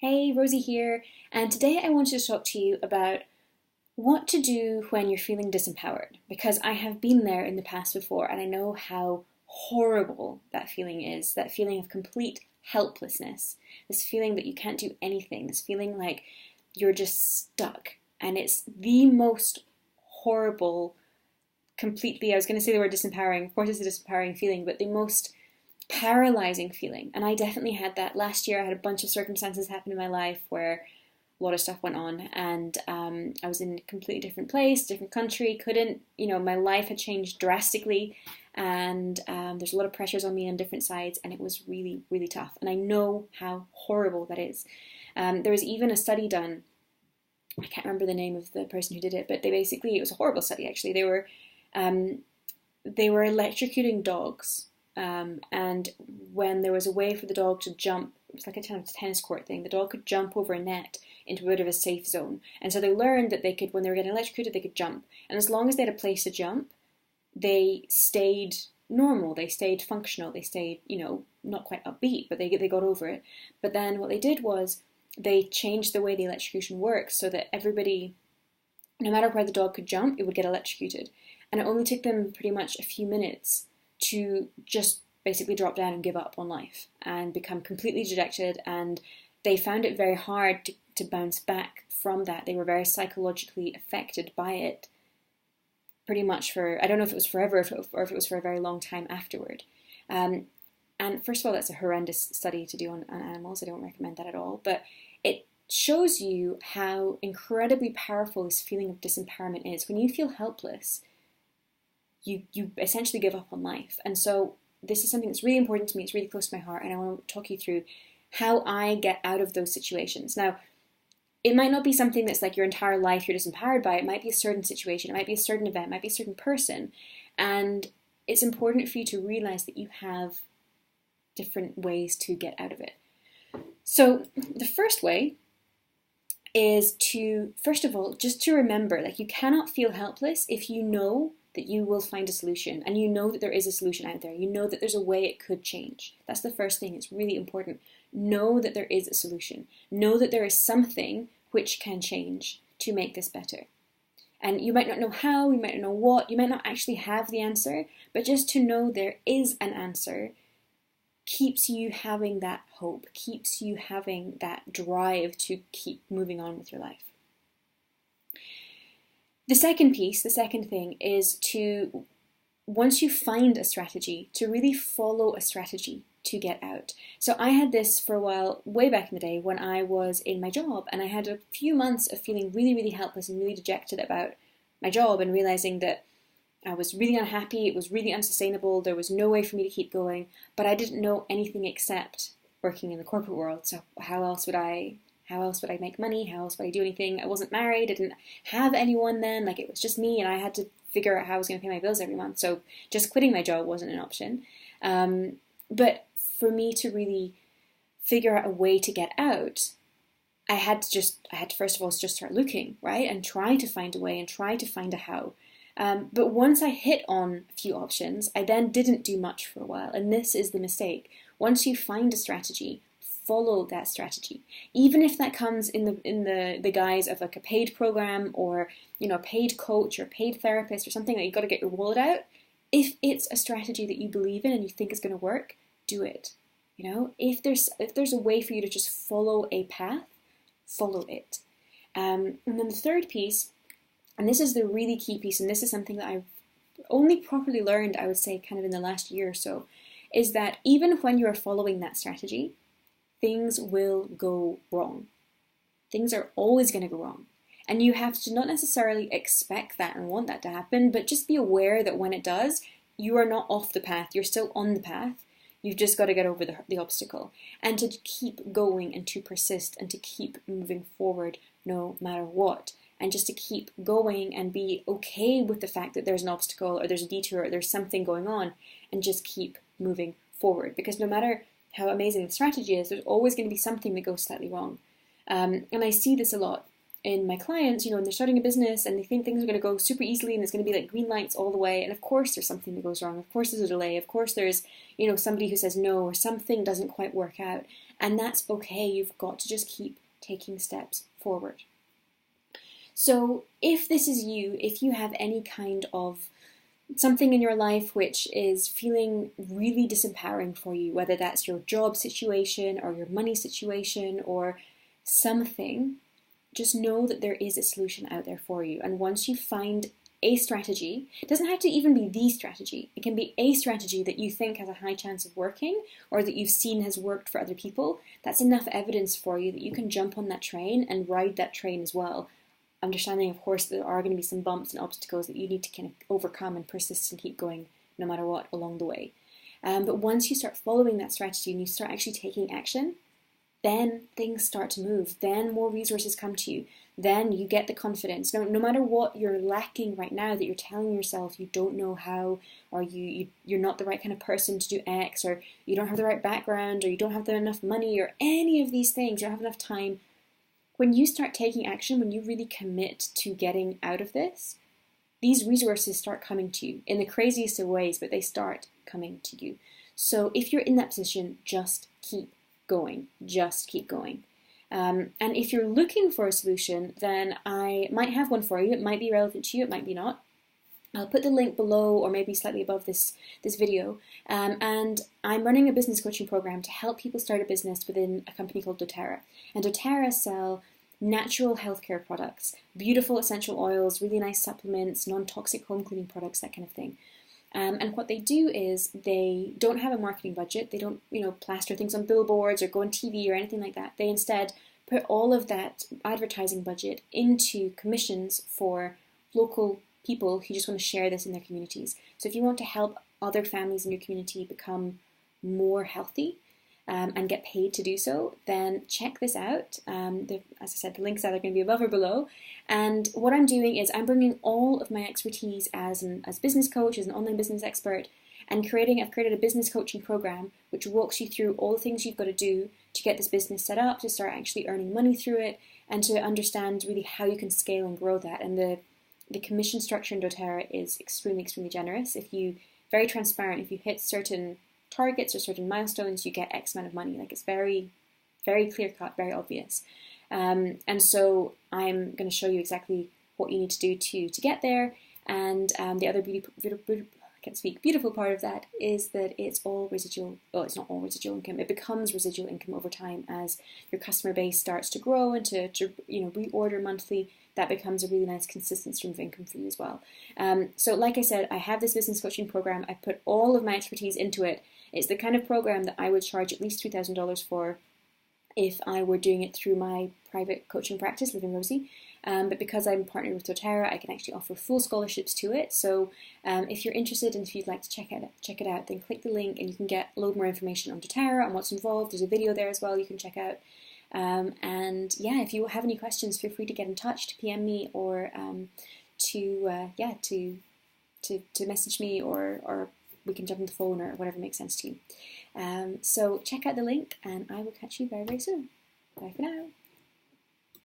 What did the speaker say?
Hey, Rosie here, and today I wanted to talk to you about what to do when you're feeling disempowered, because I have been there in the past before and I know how horrible that feeling is, that feeling of complete helplessness, this feeling that you can't do anything, this feeling like you're just stuck, and it's the most horrible, completely, I was going to say the word disempowering, of course it's a disempowering feeling, but the most paralyzing feeling. And I definitely had that last year. I had a bunch of circumstances happen in my life where a lot of stuff went on, and I was in a completely different place, different country, couldn't, my life had changed drastically, and there's a lot of pressures on me on different sides, and it was really, really tough. And I know how horrible that is. There was even a study done, I can't remember the name of the person who did it, but it was a horrible study actually. They were electrocuting dogs, and when there was a way for the dog to jump, it was like a kind of tennis court thing, the dog could jump over a net into a bit of a safe zone. And so they learned that they could, when they were getting electrocuted, they could jump. And as long as they had a place to jump, they stayed normal, they stayed functional, they stayed, not quite upbeat, but they got over it. But then what they did was they changed the way the electrocution works so that everybody, no matter where the dog could jump, it would get electrocuted. And it only took them pretty much a few minutes to just basically drop down and give up on life and become completely dejected. And they found it very hard to bounce back from that. They were very psychologically affected by it pretty much for, I don't know if it was forever or if it was for a very long time afterward. And first of all, that's a horrendous study to do on animals. I don't recommend that at all. But it shows you how incredibly powerful this feeling of disempowerment is. When you feel helpless, you essentially give up on life. And so this is something that's really important to me. It's really close to my heart, and I want to talk you through how I get out of those situations. Now, it might not be something that's like your entire life you're disempowered by. It might be a certain situation, it might be a certain event, it might be a certain person. And it's important for you to realize that you have different ways to get out of it. So the first way is to, first of all, just to remember, like, you cannot feel helpless if you know that you will find a solution, and you know that there is a solution out there. You know that there's a way it could change. That's the first thing. It's really important. Know that there is a solution. Know that there is something which can change to make this better. And you might not know how, you might not know what, you might not actually have the answer, but just to know there is an answer keeps you having that hope, keeps you having that drive to keep moving on with your life. The second thing is to, once you find a strategy, to really follow a strategy to get out. So I had this for a while, way back in the day when I was in my job, and I had a few months of feeling really, really helpless and really dejected about my job and realizing that I was really unhappy, it was really unsustainable, there was no way for me to keep going, but I didn't know anything except working in the corporate world. So how else would I make money? How else would I do anything? I wasn't married. I didn't have anyone then. Like, it was just me, and I had to figure out how I was going to pay my bills every month. So just quitting my job wasn't an option. But for me to really figure out a way to get out, I had to first of all just start looking, right? And try to find a way and try to find a how. But once I hit on a few options, I then didn't do much for a while. And this is the mistake. Once you find a strategy, follow that strategy, even if that comes in the guise of like a paid program or a paid coach or a paid therapist or something that you've got to get your wallet out. If it's a strategy that you believe in and you think is going to work, do it. If there's a way for you to just follow a path, follow it. And then the third piece, and this is the really key piece, and this is something that I've only properly learned, I would say, kind of in the last year or so, is that even when you are following that strategy, things will go wrong. Things are always going to go wrong. And you have to not necessarily expect that and want that to happen, but just be aware that when it does, you are not off the path. You're still on the path. You've just got to get over the obstacle. And to keep going and to persist and to keep moving forward no matter what. And just to keep going and be okay with the fact that there's an obstacle or there's a detour or there's something going on, and just keep moving forward. Because no matter how amazing the strategy is, there's always going to be something that goes slightly wrong. And I see this a lot in my clients, when they're starting a business and they think things are going to go super easily and it's going to be like green lights all the way. And of course there's something that goes wrong. Of course there's a delay. Of course there's, somebody who says no, or something doesn't quite work out. And that's okay. You've got to just keep taking steps forward. So if this is you, if you have any kind of something in your life which is feeling really disempowering for you, whether that's your job situation or your money situation or something, just know that there is a solution out there for you. And once you find a strategy, it doesn't have to even be the strategy. It can be a strategy that you think has a high chance of working or that you've seen has worked for other people. That's enough evidence for you that you can jump on that train and ride that train as well. Understanding, of course, there are going to be some bumps and obstacles that you need to kind of overcome and persist and keep going no matter what along the way. But once you start following that strategy and you start actually taking action, then things start to move. Then more resources come to you. Then you get the confidence. No matter what you're lacking right now that you're telling yourself you don't know how, or you're not the right kind of person to do X, or you don't have the right background, or you don't have enough money, or any of these things, you don't have enough time. When you start taking action, when you really commit to getting out of this, these resources start coming to you in the craziest of ways, but they start coming to you. So if you're in that position, just keep going. Just keep going. And if you're looking for a solution, then I might have one for you. It might be relevant to you, it might be not. I'll put the link below or maybe slightly above this video. And I'm running a business coaching program to help people start a business within a company called doTERRA. And doTERRA sell natural healthcare products, beautiful essential oils, really nice supplements, non-toxic home cleaning products, that kind of thing. And what they do is they don't have a marketing budget. They don't, plaster things on billboards or go on TV or anything like that. They instead put all of that advertising budget into commissions for local people who just want to share this in their communities. So if you want to help other families in your community become more healthy and get paid to do so, then check this out. As I said, the links are either going to be above or below. And what I'm doing is I'm bringing all of my expertise as business coach, as an online business expert, and I've created a business coaching program which walks you through all the things you've got to do to get this business set up, to start actually earning money through it, and to understand really how you can scale and grow that. And the commission structure in doTERRA is extremely, extremely generous. Very transparent. If you hit certain targets or certain milestones, you get X amount of money. Like, it's very, very clear cut, very obvious. And so I'm going to show you exactly what you need to do to get there. And the other beautiful part of that is that it's all residual. Well, it's not all residual income. It becomes residual income over time as your customer base starts to grow and to reorder monthly. That becomes a really nice consistent stream of income for you as well. So like I said, I have this business coaching program. I put all of my expertise into it. It's the kind of program that I would charge at least $3,000 for if I were doing it through my private coaching practice, Living Rosie. But because I'm partnered with doTERRA, I can actually offer full scholarships to it. So if you're interested and if you'd like to check it out, then click the link and you can get a load more information on doTERRA and what's involved. There's a video there as well you can check out. And yeah, if you have any questions, feel free to get in touch, to PM me, or to message me, or we can jump on the phone, or whatever makes sense to you. So check out the link, and I will catch you very, very soon. Bye for now.